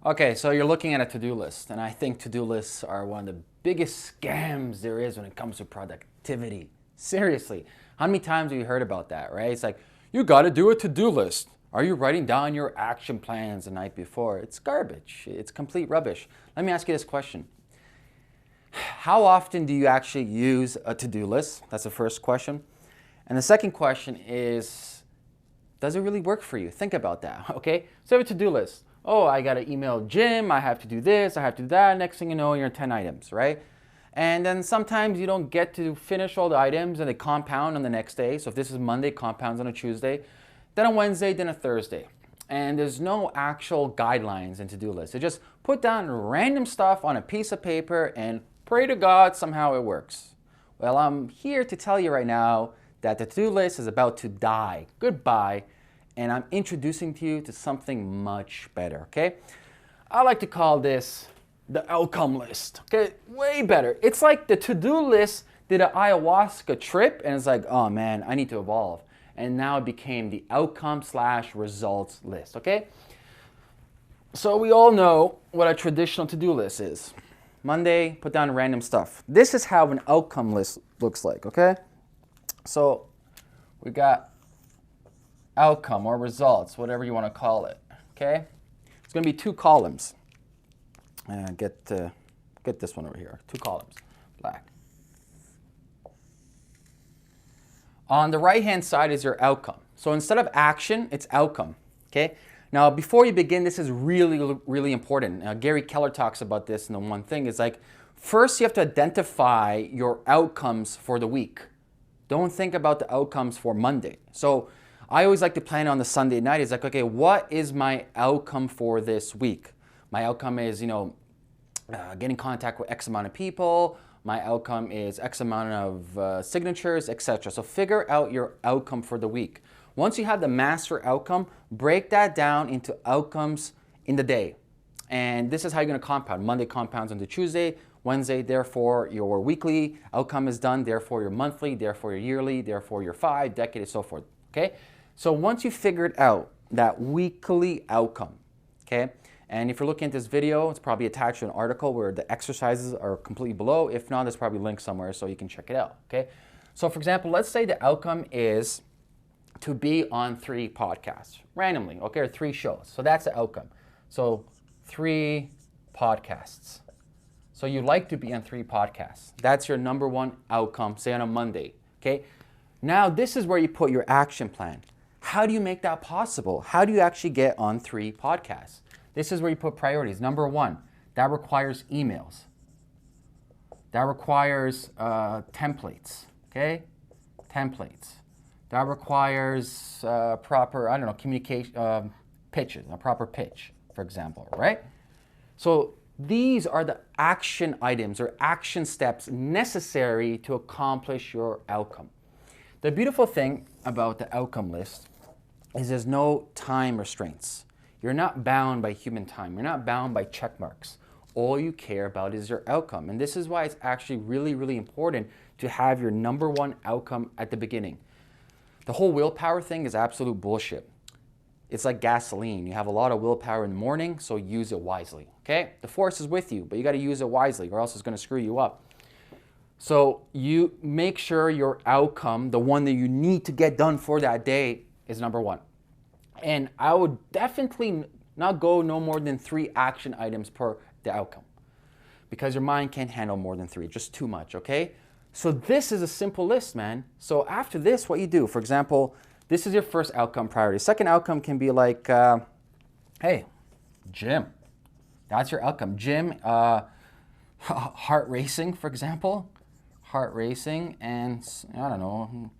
Okay, so you're looking at a to-do list, and I think to-do lists are one of the biggest scams there is when it comes to productivity. Seriously, how many times have you heard about that, right? It's like, you gotta do a to-do list. Are you writing down your action plans the night before? It's garbage. It's complete rubbish. Let me ask you this question. How often do you actually use a to-do list? That's the first question. And the second question is, does it really work for you? Think about that, okay? So you have a to-do list. Oh, I gotta email Jim, I have to do this, I have to do that. Next thing you know, you're 10 items, right? And then sometimes you don't get to finish all the items and they compound on the next day. So if this is Monday, compounds on a Tuesday, then a Wednesday, then a Thursday. And there's no actual guidelines in to-do lists. They just put down random stuff on a piece of paper and pray to God somehow it works. Well, I'm here to tell you right now that the to-do list is about to die. Goodbye. And I'm introducing to you to something much better, okay? I like to call this the outcome list, okay? Way better. It's like the to-do list did an ayahuasca trip and it's like, oh man, I need to evolve. And now it became the outcome/results list, okay? So we all know what a traditional to-do list is. Monday, put down random stuff. This is how an outcome list looks like, okay? So we got outcome or results, whatever you want to call it, okay? It's going to be 2 columns. Get this one over here, 2 columns, black. On the right-hand side is your outcome. So instead of action, it's outcome, okay? Now, before you begin, this is really, really important. Gary Keller talks about this in the one thing. It's like, first you have to identify your outcomes for the week. Don't think about the outcomes for Monday. So I always like to plan on the Sunday night. It's like, okay, what is my outcome for this week? My outcome is, get in contact with X amount of people. My outcome is X amount of signatures, etc. So figure out your outcome for the week. Once you have the master outcome, break that down into outcomes in the day. And this is how you're going to compound. Monday compounds into Tuesday. Wednesday, therefore, your weekly outcome is done. Therefore, your monthly. Therefore, your yearly. Therefore, your 5, decade, and so forth. Okay? So once you figured out that weekly outcome, okay? And if you're looking at this video, it's probably attached to an article where the exercises are completely below. If not, there's probably a link somewhere so you can check it out, okay? So for example, let's say the outcome is to be on 3 podcasts, randomly, okay, or 3 shows. So that's the outcome. So 3 podcasts. So you'd like to be on 3 podcasts. That's your number 1 outcome, say on a Monday, okay? Now this is where you put your action plan. How do you make that possible? How do you actually get on 3 podcasts? This is where you put priorities. Number 1, that requires emails. That requires templates, okay? Templates. That requires proper, communication, pitches, a proper pitch, for example, right? So these are the action items or action steps necessary to accomplish your outcome. The beautiful thing about the outcome list is there's no time restraints. You're not bound by human time. You're not bound by check marks. All you care about is your outcome. And this is why it's actually really, really important to have your number 1 outcome at the beginning. The whole willpower thing is absolute bullshit. It's like gasoline. You have a lot of willpower in the morning, so use it wisely, okay? The force is with you, but you got to use it wisely or else it's going to screw you up. So you make sure your outcome, the one that you need to get done for that day, is number 1. And I would definitely not go no more than 3 action items per the outcome because your mind can't handle more than 3, just too much, okay? So this is a simple list, man. So after this, what you do, for example, this is your first outcome priority. Second outcome can be like, hey, gym. That's your outcome. Gym, heart racing, for example. Heart racing and, I don't know,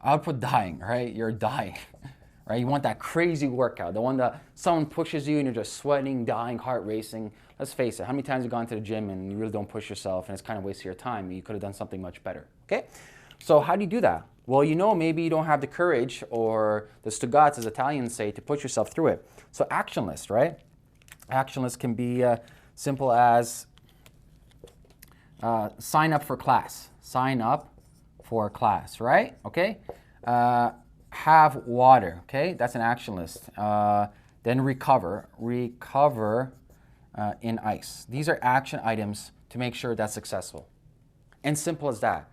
I would put dying, right? You're dying, right? You want that crazy workout, the one that someone pushes you and you're just sweating, dying, heart racing. Let's face it, how many times have you gone to the gym and you really don't push yourself and it's kind of wasting your time? You could have done something much better, okay? So how do you do that? Well, maybe you don't have the courage or the stugats, as Italians say, to put yourself through it. So action list, right? Action list can be simple as sign up for class. Sign up for class, right? Okay. Have water. Okay, that's an action list. Then recover. Recover in ice. These are action items to make sure that's successful. And simple as that.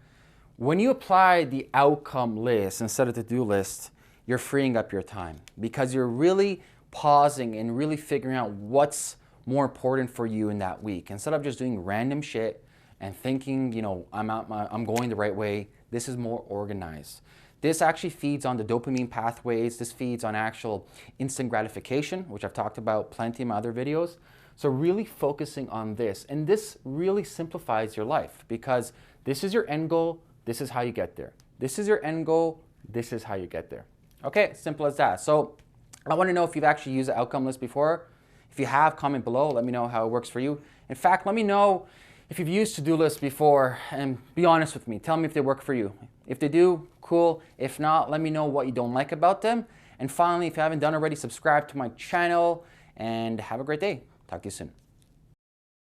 When you apply the outcome list instead of the to-do list, you're freeing up your time because you're really pausing and really figuring out what's more important for you in that week. Instead of just doing random shit and thinking, you know, I'm going the right way, this is more organized. This actually feeds on the dopamine pathways. This feeds on actual instant gratification, which I've talked about plenty in my other videos. So really focusing on this, and this really simplifies your life because this is your end goal, this is how you get there. This is your end goal, this is how you get there. Okay, simple as that. So I want to know if you've actually used the outcome list before. If you have, comment below, let me know how it works for you. In fact, let me know if you've used to-do lists before and be honest with me. Tell me if they work for you. If they do, cool. If not, let me know what you don't like about them. And finally, if you haven't done already, subscribe to my channel and have a great day. Talk to you soon.